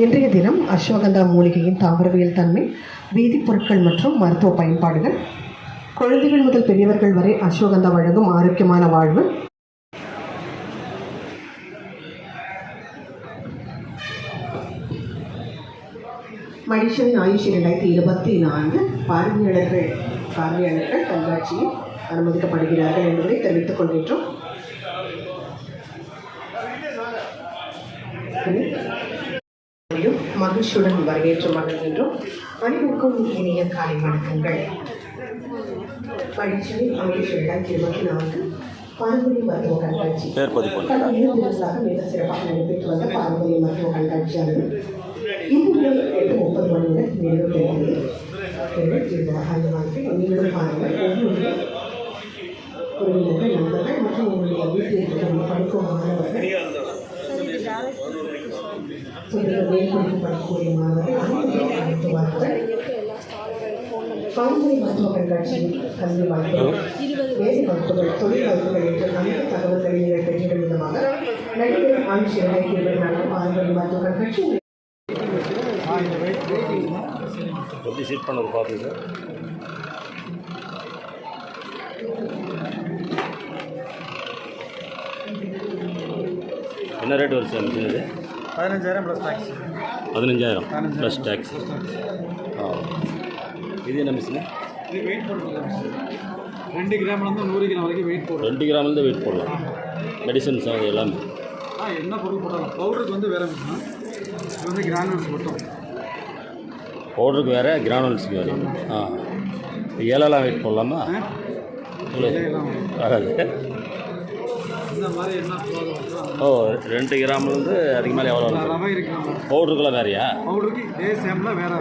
இன்றைய தினம் அஸ்வகந்தா மூலிகையின் தாவரவியல் தன்மை, வேதிப்பொருட்கள் மற்றும் மருத்துவ பயன்பாடுகள். குழந்தைகள் முதல் பெரியவர்கள் வரை அஸ்வகந்தா வழங்கும் ஆரோக்கியமான வாழ்வு. மடிஷன் ஆயுஷ் 2024 பார்வையாளர்கள் கண்காட்சியில் அனுமதிக்கப்படுகிறார்கள் என்பதை தெரிவித்துக் கொள்கின்றோம். மகிழ்ச்சியுடன் வரவேற்று மகிழ்கின்றோம். அனைவருக்கும் இனிய காலை வணக்கங்கள். மடிஷன் ஆயுஷ் 2024 பாரம்பரிய மருத்துவ கண்காட்சி மிக சிறப்பாக நடைபெற்று வந்த பாரம்பரிய மருத்துவ கண்காட்சியானது இன்று 8:30 மணியுடன் நிறைவு பெறுகிறது. நீங்களும் பாருங்கள். ஒவ்வொரு உறவினர்கள், நண்பர்கள் மற்றும் உங்களுடைய வீட்டில் இருக்கக்கூடிய படிக்கும் மாணவர்கள், படிக்கக்கூடிய மாணவர்கள் அனைவரும் அழைத்துவார்கள். பாரம்பரிய மருத்துவ கண்காட்சியில் கல்வி வாய்ப்புகள், வேலை வாய்ப்புகள், தொழில் வாய்ப்புகள் என்ற அனைத்து தகவல்களை நீங்கள் பெற்றிடும் விதமாக நடிகர் ஆயுஷ் 2024 பாரம்பரிய மருத்துவ கண்காட்சி எப்படி சீட் பண்ணது பார்த்து சார். என்ன ரேட் வருது சார் இது? 15,000 ப்ளஸ் டேக்ஸ். 15,000 plus tax. இது என்ன மிஷினு? இது வெயிட் போடலாம். 2 கிராம்லேருந்து 100 கிராம் வரைக்கும் வெயிட் போடலாம். 2 கிராம்லேருந்து வெயிட் போடலாம். மெடிசன்ஸ் அது எல்லாமே என்ன பொருள் போடலாம். பவுடருக்கு வந்து வேறு மிஷினா, இது வந்து கிரானுவல்ஸ் மட்டும். பவுடருக்கு வேறு, கிரானுவல்ஸுக்கு வேறு. ஏலெல்லாம் வெயிட் போடலாமா? ஆகாது. இந்த மாதிரி என்ன ஓ 2 கிராம்லேருந்து அதுக்கு மேலே எவ்வளோ ரவை இருக்கு. பவுடருக்குலாம் வேறையா? பவுடருக்கு இதே சேமில் வேறு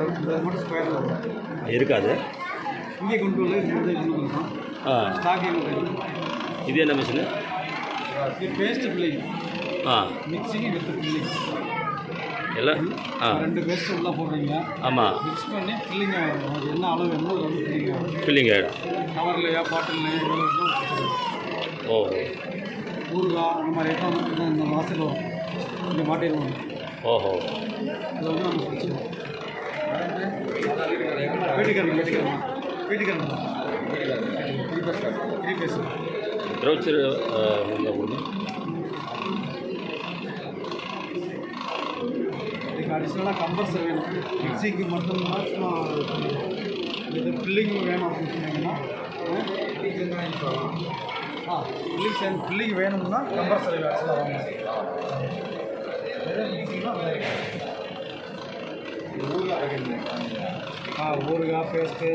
மட்டும் ஸ்கொயரில் இருக்காது. இங்கே கொண்டு வரலாம். ஸ்டாக்கிங். இது என்ன மிஷினு? இது paste filling. Mixing with filling எல்லாம் 2 பேஸ்ட் உள்ளே போடுறீங்க. ஆமாம். மிக்ஸ் பண்ணி ஃபில்லிங் ஆகிடும். என்ன அளவு வேணுமோ அது வந்து ஃபில்லிங் ஆகிடும். ஃபில்லிங் ஆகிடும். கவர்லையா பாட்டில்லையா எவ்வளோ வேணும். ஓ ஊறுகாய் அந்த மாதிரி ஐட்டம் வந்து இந்த மாதத்தில் வரும். இந்த மாட்டிடுவோம். ஓஹோ. அது வந்து நம்ம வச்சுருவோம். வீட்டுக்காரங்க 3 பேஸ் ப்ரௌச்சர் கொடுங்க. இதுக்கு அடிஷ்னலாக கம்பல்சரி வேணும். மிக்சிக்கு மட்டும்தான் இது ஃபில்லிங் வேணும் அப்படின்னு சொன்னீங்கன்னா ஃபில்லிங் வேணும்னா கம்பல்சரி வேக்ஸில் வாங்கணும். ஊறுகாய் பேஸ்ட்டு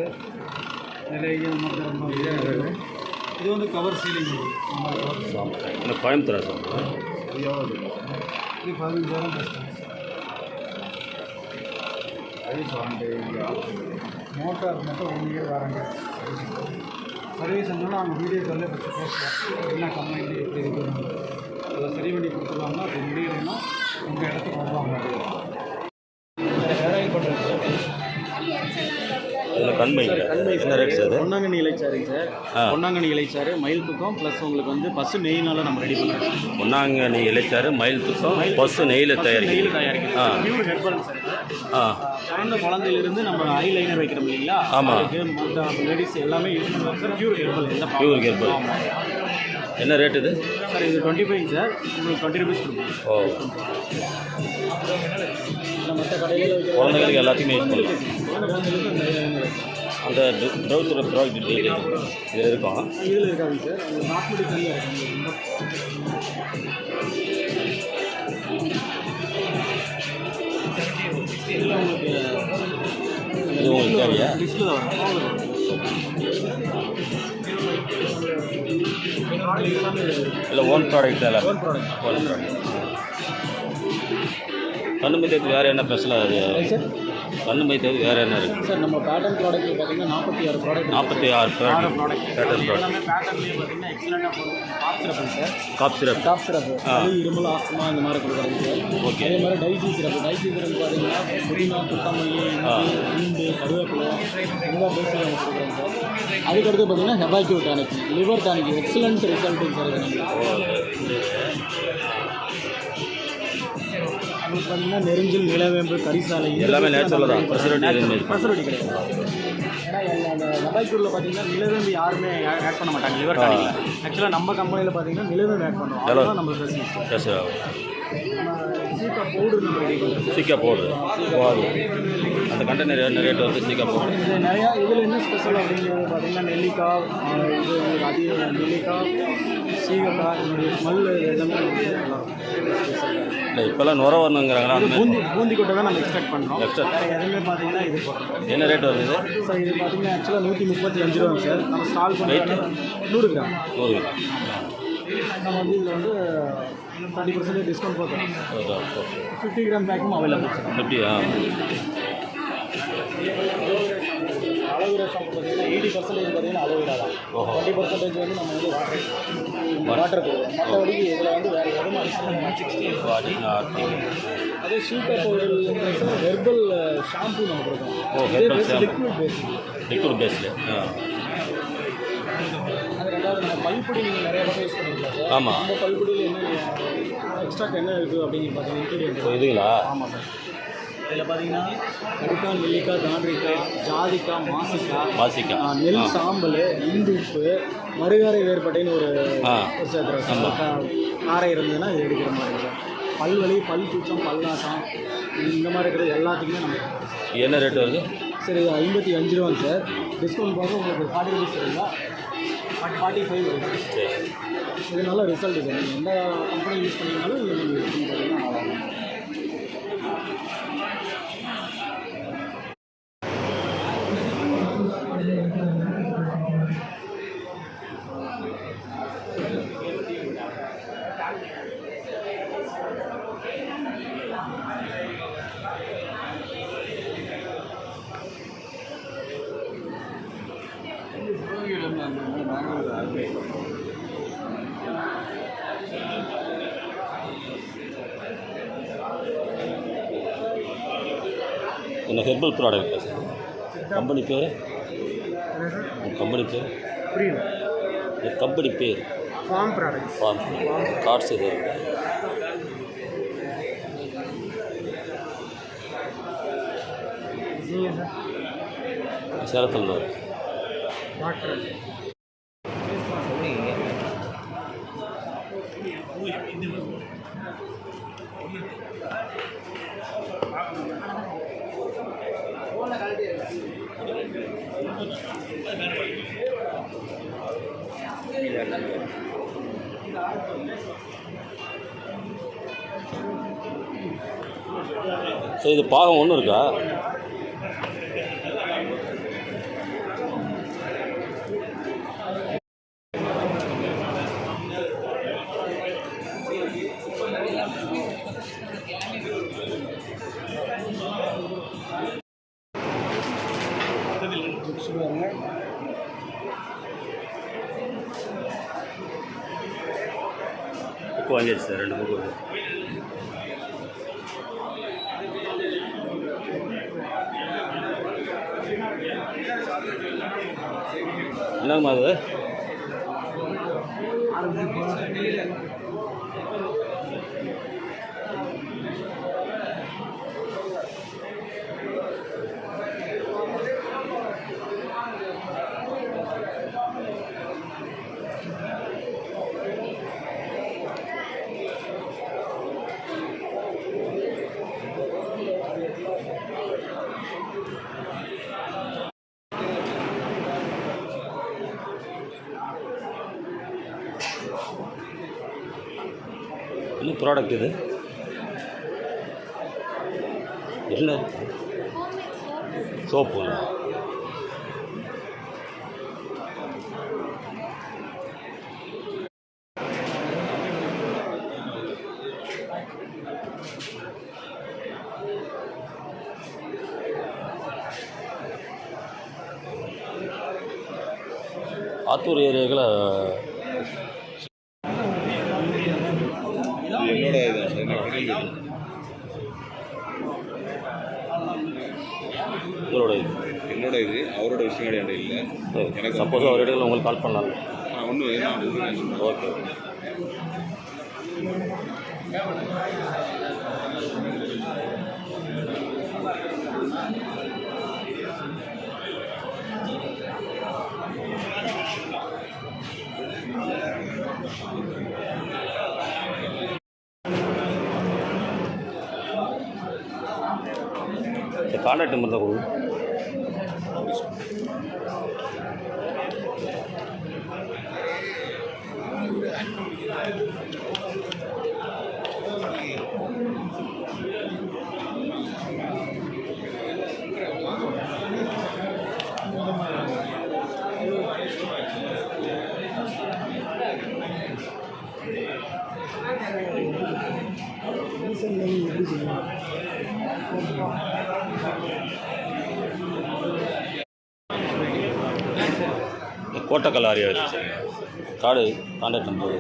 நிறைய ரொம்ப இது வந்து கவர் சீலிங். கோயம்புத்தூரா சார்? இது 15,000 பெஸ்ட்டு. மோட்டார் மட்டும் 1 இயர் வாரண்டி. சர்வீஸ் இருந்தாலும் அவங்க வீடியோ காலில் ஃபஸ்ட்டு பேசலாம். என்ன கம்ப்ளைண்ட் எப்படி இருக்குது அதை சரி பண்ணி கொடுத்துருவாங்க. அது முடியலைன்னா உங்கள் இடத்துக்கு வருவாங்க. என்ன ரேட் சார்? பொன்னாங்கண்ணி இலைச்சாருங்க சார். பொன்னாங்கண்ணி இலைச்சாறு மயில் துக்கம் ப்ளஸ் உங்களுக்கு வந்து பசு நெய்னால நம்ம ரெடி பண்ணுறோம். பொன்னாங்கண்ணி இலைச்சாறு, மயில் துக்கம், பசு நெய்யில் தயாரிக்கிறோம். Pure herbal sir. பிறந்த குழந்தையிலிருந்து நம்ம ஐ லைனர் வைக்கிறோம் இல்லைங்களா? ஆமாம். மற்ற லேடிஸ் எல்லாமே யூஸ் பண்ணுவாங்க sir. Pure herbal. Pure herbal. என்ன ரேட் இது சார்? இது 25 சார். உங்களுக்கு 20 ரூபீஸ் கொடுப்போம். ஓ. மற்ற கடையில் குழந்தைகளுக்கு எல்லாத்தையுமே யூஸ் பண்ணலாம். அந்த ப்ரௌசர் ப்ராடக்ட் இதில் இருக்கும். இதில் இருக்காங்க சார். அந்த நாட்மெடிக் தனியாக இருக்காங்க. இதில் உங்களுக்கு இது உங்களுக்கு தேவையா? டிஸ்பிளே வரும். இல்லை ஓன் ப்ராடக்ட் தான். Own product. கண்ணு மையத்துக்கு வேறு என்ன ஸ்பெஷலாக அது சார்? கண்ணு மையத்துக்கு வேறு என்ன இருக்குது சார்? நம்ம பேட்டர்ன் ப்ராடக்ட்டில் பார்த்தீங்கன்னா 46 ப்ராடக்ட். 46 pattern product. எல்லாமே பேட்டர்ன்லேயே பார்த்தீங்கன்னா எக்ஸலண்ட்டாக போகும். காப் சிரப் சார். காப் சிரப். இருமல், ஆஸ்துமா இந்த மாதிரி கொடுக்குறாங்க சார். ஓகே. அதே மாதிரி டைசி சிரப் பார்த்தீங்கன்னா புதினா, கொத்தமல்லி, பூண்டு, கருவேப்பிலை இந்த பேஸில் நம்ம கொடுக்குறோங்க சார். அதுக்கடுத்து பார்த்தீங்கன்னா ஹெபாக்யூ டானிக், லிவர் டானிக் எக்ஸலண்ட் ரிசல்ட்டுங்க சார். உங்களுக்கு பார்த்தீங்கன்னா நெருஞ்சில் நிலவேம்பு கரிசாலை எல்லாமே நேச்சுரல் தான், ப்ரெசர்வேட்டிவ் கிடையாது. ஏன்னா அந்த மொபைல் பார்த்தீங்கன்னா நிலவேம்பு யாருமே ஆட் பண்ண மாட்டாங்க லிவர் டானிக்கில். ஆக்சுவலாக நம்ம கம்பெனியில் பார்த்தீங்கன்னா நிலவேம்பு ஆட் பண்ணுறோம், அதுதான் நம்ம ஸ்பெஷலிஸ்ட். சீக்கா பவுடர் நம்ம ரெடி பண்ணுறோம். சீக்கா பவுடர் அந்த கண்டெய்னர் என்ன ரேட் வந்து சீக்கா பவுடர்? இது நிறையா இதில் என்ன ஸ்பெஷல் அப்படிங்கிறது பார்த்தீங்கன்னா நெல்லிக்காய், இது அதிக நெல்லிக்காய், சீகக்காய், இதனுடைய ஸ்மெல் எல்லாமே இல்லை இப்போல்லாம் நுர வரணுங்கிறாங்களா? பூந்தி கொட்டை தான் நம்ம எக்ஸ்ட்ராக்ட் பண்ணுறோம். வேறு எதுவுமே பார்த்தீங்கன்னா இது போடுறோம். என்ன ரேட் வருது சார்? இது பார்த்தீங்கன்னா ஆக்சுவலாக 135 ரூபா சார். நம்ம ஸ்டால் பண்ணி 100 கிராம். 100 கிராம். நம்ம வந்து இதில் வந்து 30% டிஸ்கவுண்ட் போட்டுறோம். 50 கிராம் பேக்கும் அவைலபிள் சார். 50? அலோவேரா ஷாம்பு பார்த்தீங்கன்னா 80% பார்த்தீங்கன்னா அலோவேரா தான். 20% வந்து நம்ம வந்து வாட்டர் கொடுக்குறோம். மற்றபடி இதில் வந்து வேறு எதுவும் அதே சீக்கா பவுடர் ஹெர்பல் ஷாம்பு நம்ம கொடுக்குறோம். லிக்விட் பேஸில். அது ரெண்டாவது நம்ம பல்பொடி நீங்கள் நிறைய பக்கம் யூஸ் பண்ணிக்கலாம் சார். ஆமாம். அந்த பல்பொடியில் என்ன எக்ஸ்ட்ராக்ட் என்ன இருக்குது அப்படின்னு பார்த்தீங்கன்னா இன்க்ரீடியன்ட் இதுங்களா? ஆமாம் சார். இதில் பார்த்தீங்கன்னா கடுக்காய், நெல்லிக்காய், தாண்டிக்காய், ஜாதிக்காய், மாசிக்காய், நெல் சாம்பல், இந்து உப்பு, மறுகாரை வேறுபட்டைன்னு ஒரு சேர்த்துறோம். காரை இருந்ததுன்னா இது எடுக்கிற மாதிரி இருக்கும். பல்வலி, பல் தூச்சம், பல்லாட்டம் இந்த மாதிரி இருக்கிறது எல்லாத்துக்குமே நம்ம. என்ன ரேட் வருது? சரி, இது 55 ரூபாங்க சார். டிஸ்கவுண்ட் போக உங்களுக்கு 40 rupees சரிங்களா? 45 வருது. இது நல்ல ரிசல்ட் சார். நீங்கள் எந்த கம்பெனி யூஸ் பண்ணிங்கனாலும் இது நீங்கள் யூஸ் பண்ணி பார்த்தீங்கன்னா நல்லாயிருக்கும். என்ன ஹெர்பல் ப்ராடக்ட் சார்? கம்பெனி பேர்? கம்பெனி பேர் புரியல. கம்பெனி பேர்? Form product. ஃபார்ம் கார்ட்ஸ் எது இருக்கு? நீங்கள் சார் சேலத்தில் டாக்டர். ஸோ இது பாகம் ஒன்றும் இருக்கா? புக்கு வாங்கிடுச்சு சார், 2 புக்கு. என்னங்கம்மா அது? என்ன ப்ராடக்ட் இது? என்ன சோப்பு? ஆத்தூர் ஏரியாவில் என்னோட இது அவரோட விஷயம் கிடையாது. இல்லை எனக்கு சப்போஸ் அவர் இடையில உங்களுக்கு கால் பண்ணலாம். ஒன்றும் ஓகே. இந்த கான்டாக்ட் நம்பர் தான் கொடுங்க. Kottakkal Arya card contact number.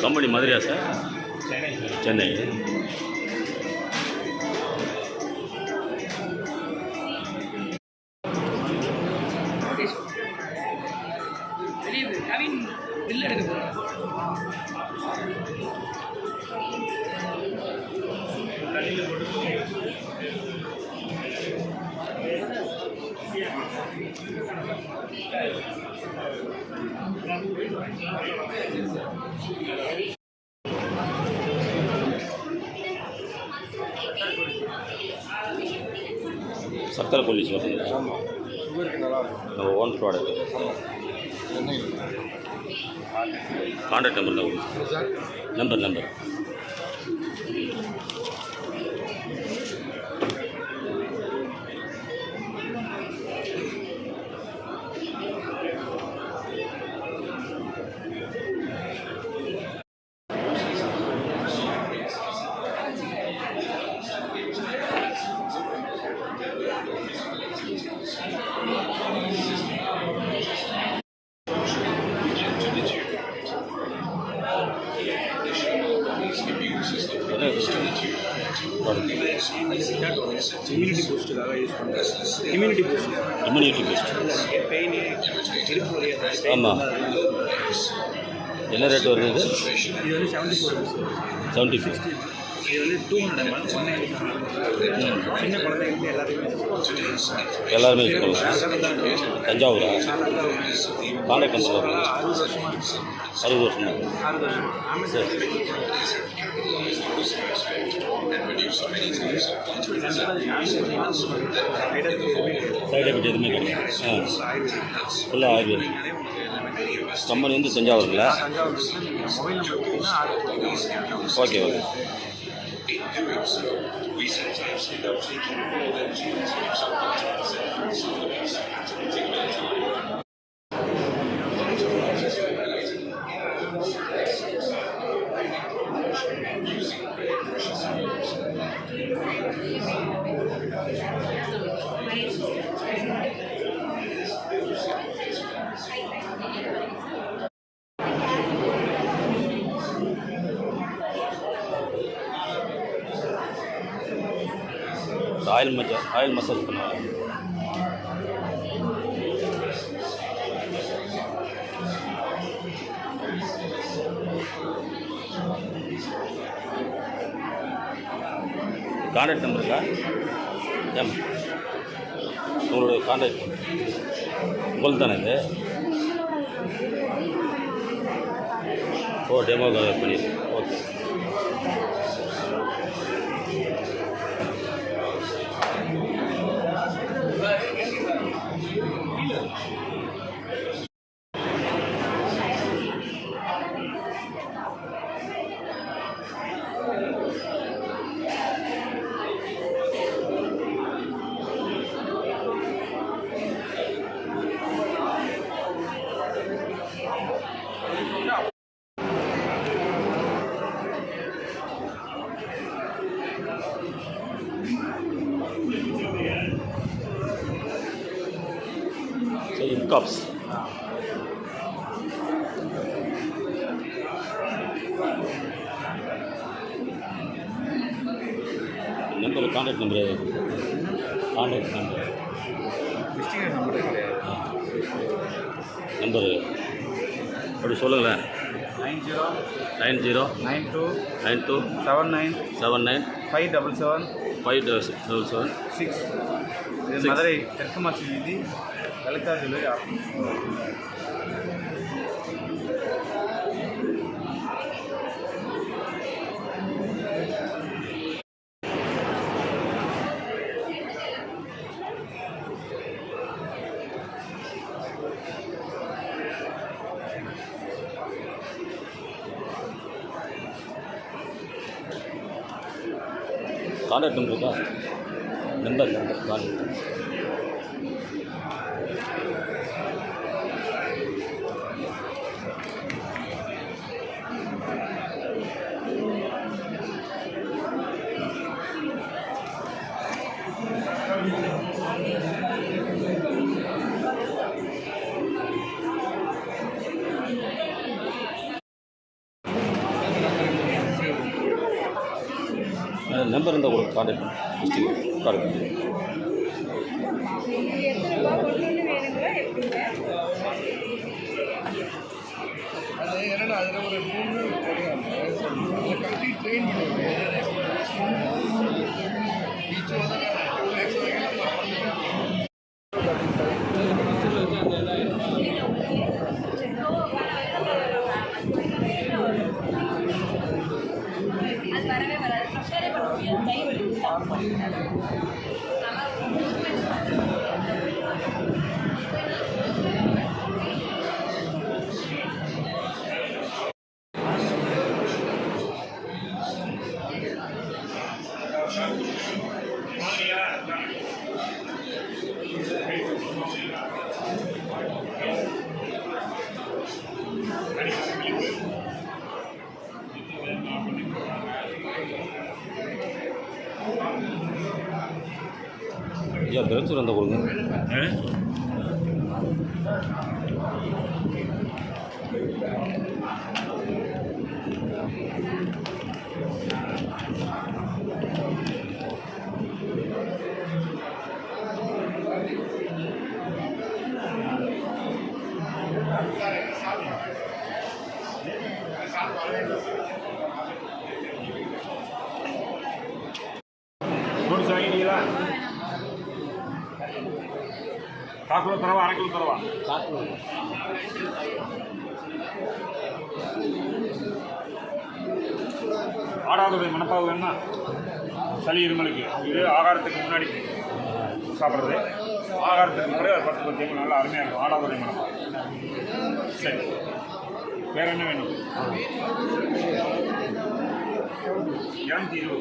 Company மதுரையா சார்? சென்னை. சக்கரை கொல்லி சொல்லுங்கள். Own product. கான்டாக்ட் நம்பர் தான் நம்பர். இம்யூனிட்டி பூஸ்ட்டுக்காக யூஸ் பண்ணுறேன். இம்யூனிட்டி பூஸ்ட் பெயின் இடுப்பு. ஆமாம். என்ன ரேட் வருது? இது வந்து 74 74. இது வந்து 200 ml 190. சின்ன குழந்தைங்களுக்கு எல்லாருமே யூஸ் பண்ணலாம். தஞ்சாவூரா? கான்டாக்ட் நம்பர் 60 வருஷமா? சரி. சைடு எஃபெக்ட் எதுவுமே கிடையாது. ஃபுல்லாக ஆயுர்வேதம். கம்பெனி வந்து தஞ்சாவூருங்களா? Okay. In doing so, we sometimes end up taking more than 2 times of content. So the best to take their time. Using very precious items. Oil massage பண்ணுவாங்க. Contact number இருக்கா? உங்களோட contact உங்களுக்கு தானே இது? ஓ, demo பண்ணிடுங்க. Okay. Quick apps. Number contact number district நம்பரே கிடையாது. Number அப்படி சொல்லுங்களேன். 90 92 92 79 79 577 577 6. இது மதுரை தெற்கு மாசி வீதி Lalitha jewellery office. Contact number இருக்கா? Number contact. நம்பர் இருந்தால் கூட கான்டாக்ட் பண்ணி கான்டாக்ட் பண்ணி. அது என்னென்னா அதில் ஒரு 3 கம்ப்ளீட் ட்ரெயின் ஐயா பிரச்சனை இருந்தால் கொடுங்க. நோட்ஸ் வாங்கிட்டீங்களா? 1/4 கிலோ தரவா, 1/2 கிலோ தரவா? ஆடாதோடைய மணப்பாகு வேணுமா? சளி இருமலுக்கு இது ஆகாரத்துக்கு முன்னாடி சாப்பிட்றது. ஆகாரத்துக்கு முன்னாடி ஒரு 10 எம்எல் நல்லா அருமையாக இருக்கும். ஆடாதோடைய மணப்பாகு. சரி, வேறு என்ன வேணும்? 220.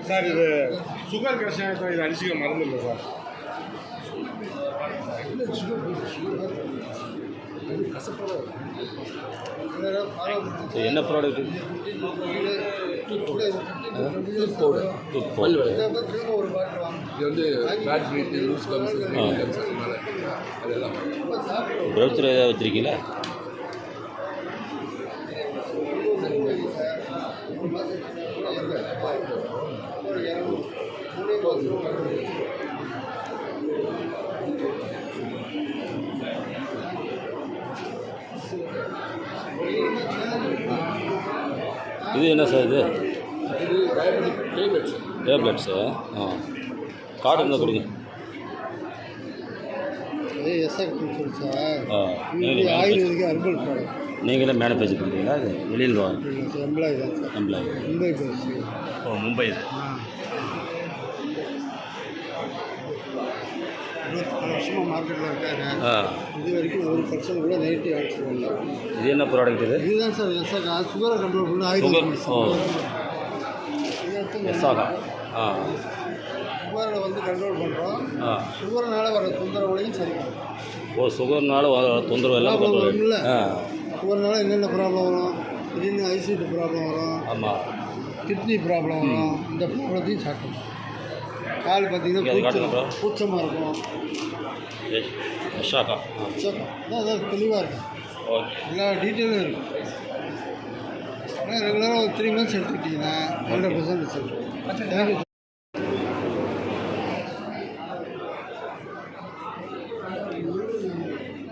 சார் இது சுகர் கஷாயம் இது அடிச்சுக்க மருந்து இல்லை சார். என்ன ப்ராடக்ட்? டூத் பவுடர், பல் இது வந்து பேட் பிரீத், லூஸ் கம்ஸ், அதெல்லாம். பிரச்சனை ஏதாவது வச்சுருக்கீங்களா? இது என்ன சார்? இது டேப்லெட்ஸு. கார்டு இருந்தால் கொடுங்க. நீங்களே மேனுஃபேக்சர் பண்ணுறீங்களா? அது வெளியில் வாங்க. எம்ப்ளாயி. ஓ, மும்பை. 20 வருஷமாக மார்க்கெட்டில் இருக்காங்க. இது வரைக்கும் 1% கூட நெகட்டிவ் ஆக்ஷன் இல்லை. இது என்ன ப்ராடக்ட்? இதுதான் சார் எஸ்ஆகா. சுகரை கண்ட்ரோல் பண்ண ஆயுர்வேத எஸ்ஆகா. சுகரை வந்து கண்ட்ரோல் பண்ணுறோம். சுகர்னால வர தொந்தரவுகளையும் சரி பண்ணுறோம். ஓ, சுகர்னால வர தொந்தரவு எல்லாம் ப்ராப்ளம் வரும்ல. சுகர்னால என்னென்ன ப்ராப்ளம் வரும்? திடீர்னு ஐசிடி ப்ராப்ளம் வரும். ஆமாம். கிட்னி ப்ராப்ளம் வரும். இந்த ப்ராப்ளத்தையும் சாப்பிடும். கால் இங்க அது பார்த்தீங்கன்னா காட்டுங்க bro. கூச்சமாக இருக்கும். விஷாக்கா அதான் தெளிவாக இருக்கும். ஓகே. எல்லா டீட்டெயிலும் இருக்கும். ஆனால் ரெகுலராக ஒரு 3 months எடுத்துக்கிட்டிங்கன்னா 100% ரிசல்ட். தேங்க்யூ.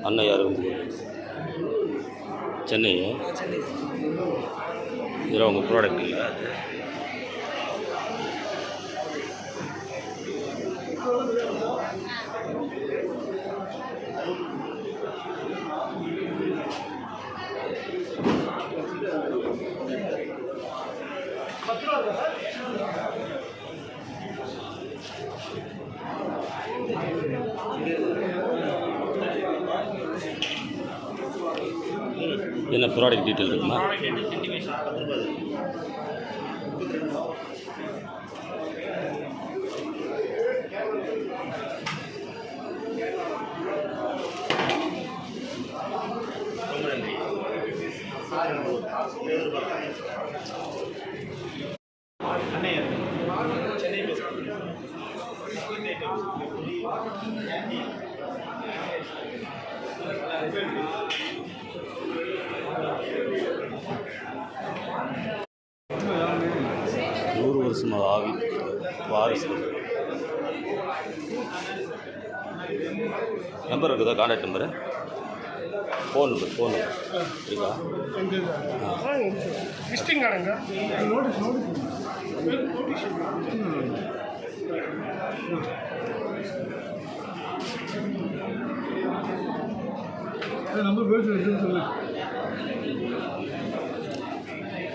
அண்ணன் யார் சென்னை இதில் உங்கள் ப்ராடக்ட் இல்லை என்ன ப்ராடக்ட் டீட்டெயில் இருக்குமா? நூறு வருஷம் ஆவி வாரிசு நம்பர் இருக்குதா? கான்டாக்ட் நம்பரு, ஃபோன் நம்பர் இருக்கா? விசிட்டிங் கார்டுங்க. நம்பர் பேசுகிறேன் சொல்லுங்கள்.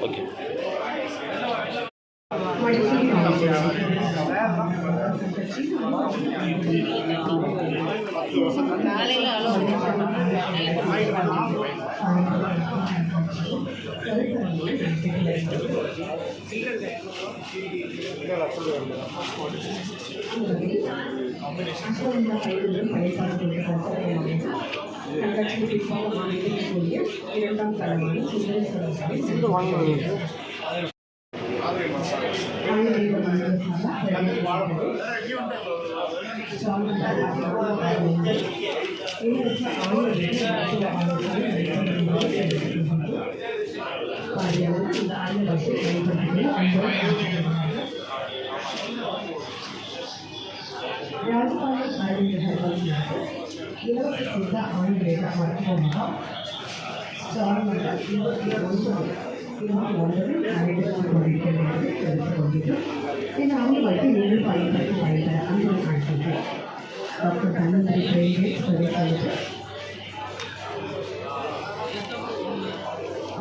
ஓகே. டாக்டர் தன்னந்தரி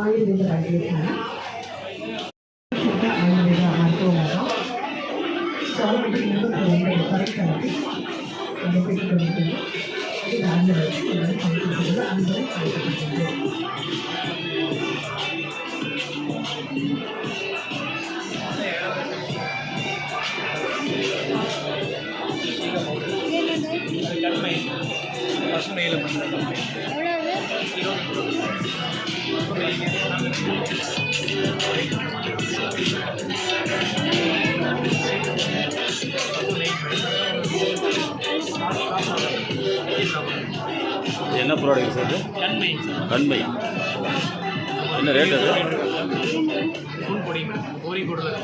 ஆயுர்வேத வைத்தியசாலை ஆயுர்வேத மருத்துவமனை சாலைக்கு 22 கருத்தரங்கு நடைபெற்று பசுமையில் பண்ணுறது என்ன ப்ராடக்ட் சார்? கண்மை. கண்மை என்ன ரேட் அது? கூழ் பொடி கோரி போடுறது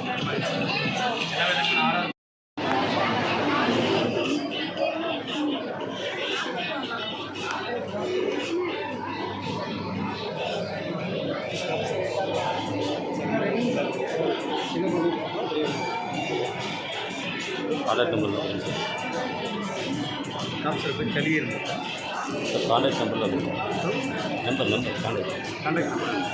கான்டாக்ட் நம்பர் தான் சார். காசு போய் சளி இருக்கும் சார் கான்டாக்ட் நம்பரில் இருக்கும். நம்பர் கான்டாக்ட் கான்டாக்ட்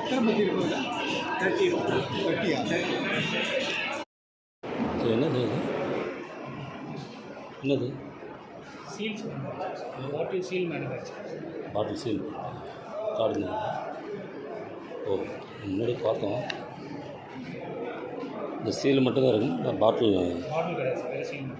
திருப்பதி இருக்கும் 30 30 என்னது சீல்ஸ் பாட்டில் சீல் மேனுஃபேக்சர். பாட்டில் சீல் கார்டு. ஓ, முன்னாடி பார்த்தோம். இந்த சீல் மட்டும் தான் இருக்கும், பாட்டில் பாட்டில் கிடையாது, வேறு சீல்.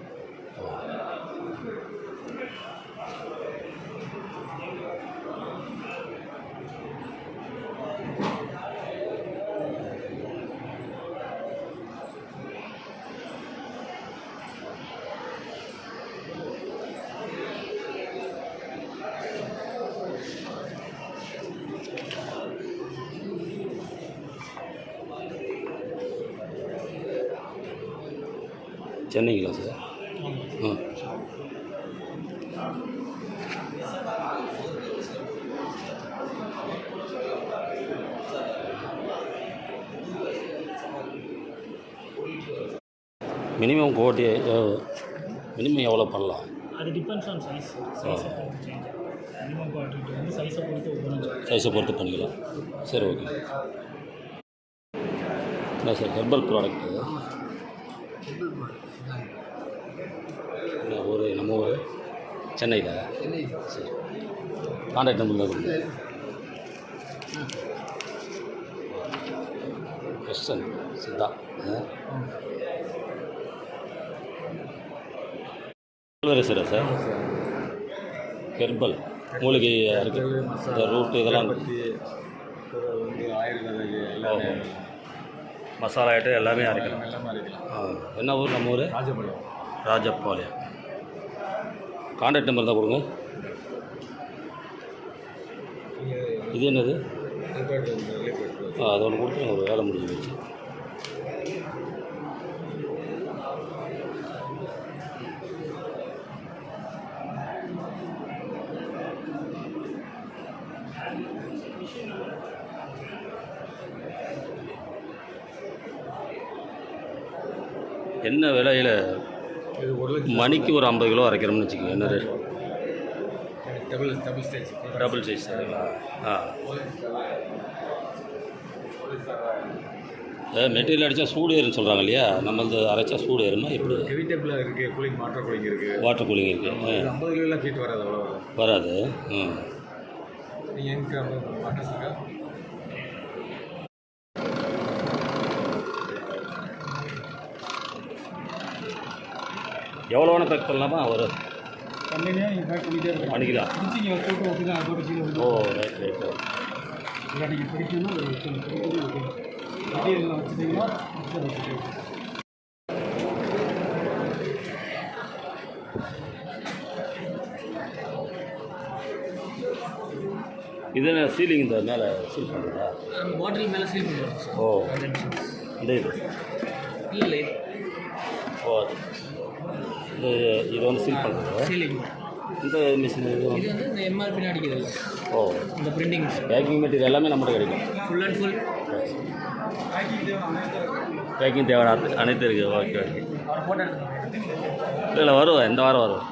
சென்னைங்களா சார்? ஆ. மினிமம் கோட்டி மினிமம் எவ்வளோ பண்ணலாம்? அது டிபெண்ட்ஸ் ஆன் சைஸ். சைஸை பொறுத்து சேஞ்ச் ஆகும். மினிமம் குவான்டிட்டி வந்து சைஸை பொறுத்து ஒவ்வொன்றும் சைஸை பொறுத்து பண்ணிக்கலாம். சரி, ஓகே. என்ன சார் ஹெர்பல் ப்ராடக்ட்டு? ஊர் நம்ம ஊர் சென்னையில். சரி, கான்டாக்ட் நம்பர் இருக்குது. Question Siddha sir sir herbal மூலிகை இருக்குது. இந்த ரூட்டு இதெல்லாம் மசாலா ஐட்டம் எல்லாமே அரைக்கலாம். என்ன ஊர் நம்ம ஊர்? ராஜபாளையம். கான்டாக்ட் நம்பர் தான் கொடுங்க. இது என்னது? அது ஒன்று கொடுத்துருங்க, ஒரு வேலை முடிஞ்சு வச்சு. என்ன விலையில்? மணிக்கு ஒரு 50 கிலோ அரைக்கிறோம்னு வச்சுக்கோங்க. என்ன ரேட்? டபுள் சைஸ் சரிங்களா? ஆ, மெட்டீரியல் அடித்தா சூடு ஏறுன்னு சொல்கிறாங்க இல்லையா? நம்ம இந்த அரைச்சா சூடு ஏறுமா? எப்படி? ஹெவி டேபிளாக இருக்குது, கூலிங் வாட்டர் கூலிங் இருக்குது. வாட்டர் கூலிங் இருக்குது. 50 கிலோலாம் ஹீட் வராது, அவ்வளோ வராது. நீங்கள் எனக்கு அட்ரஸ் இருக்கா? எவ்வளோ வேணால் பேக் பண்ணலாமா? ஒரு கண்டினியூ நீங்கள் பேக் பண்ணிகிட்டே இருக்கலாம். பண்ணிக்கலாம். பிடிச்சிங்க போட்டு ஓகே தான், போட்டு கீழே. ஓ, ரைட் ரைட். இல்லை நீங்கள் பிடிக்கணும், பிடிக்கணும் ஓகே. மெட்டீரியலில் வச்சுட்டிங்கன்னா வச்சுட்டு இது என்ன சீலிங்? இந்த மேலே சீல் பண்ணுறதா? பாட்டில் மேலே சீல் பண்ணுறோம். ஓ, இந்த இது இல்லை ஓ, இது வந்து சீல் பண்ணுறது. சீலிங் இந்த மிஷின் இது இது வந்து இந்த எம்ஆர்பி அடிக்கிறது. ஓ, இந்த பிரிண்டிங் பேக்கிங் மெட்டீரியல் எல்லாமே நம்மகிட்ட கிடைக்கும். ஃபுல் அண்ட் ஃபுல் பேக்கிங் தேவையான அனைத்து இருக்குது. Okay okay. அவரை ஃபோட்டோ எடுத்துக்கோங்க. இல்லை வருவேன், இந்த வாரம் வருவேன்.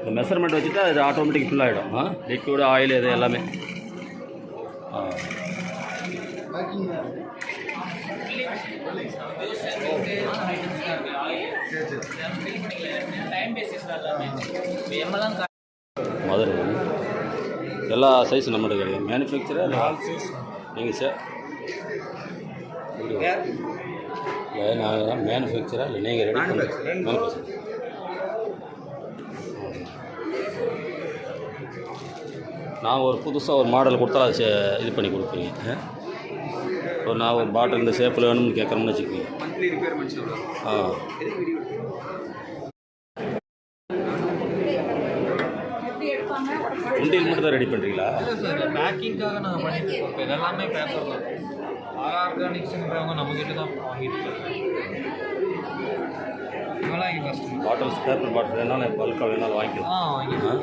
இந்த மெஷர்மெண்ட் வச்சுட்டா இது ஆட்டோமேட்டிக் ஃபுல்லாகிடும். லிக்விடு ஆயில் இது எல்லாமே. மதுரை எல்லா சைஸும் நம்மகிட்ட கிடைக்கும். மேனுஃபேக்சரா நீங்கள் சார்? இல்லை, நான் மேனுஃபேக்சரா இல்லை நீங்கள் ரெடி பண்ணுறீங்க? மேனுஃபேக்சர். நான் ஒரு புதுசாக ஒரு மாடல் கொடுத்தா அது இது பண்ணி கொடுப்பீங்க. இப்போ நான் ஒரு பாட்டில் இந்த ஷேப்பில் வேணும்னு கேட்குறோம்னு வச்சுக்கோங்க. உண்டியல் மட்டும் தான் ரெடி பண்ணுறீங்களா? இல்லை சார், பேக்கிங்காக நாங்கள் பண்ணிட்டு இருக்கோம். இப்போ இதெல்லாமே பேப்பர் தான். ஆர்கானிக்ஸுங்கிறவங்க நம்மக்கிட்ட தான் வாங்கிட்டு இருக்காங்க. இதெல்லாம் இங்கே கஷ்டம். பாட்டில்ஸ் பேப்பர் பாட்டில் வேணாலும் பல்காக வேணாலும் வாங்கிக்கலாம். வாங்கிக்கலாம்.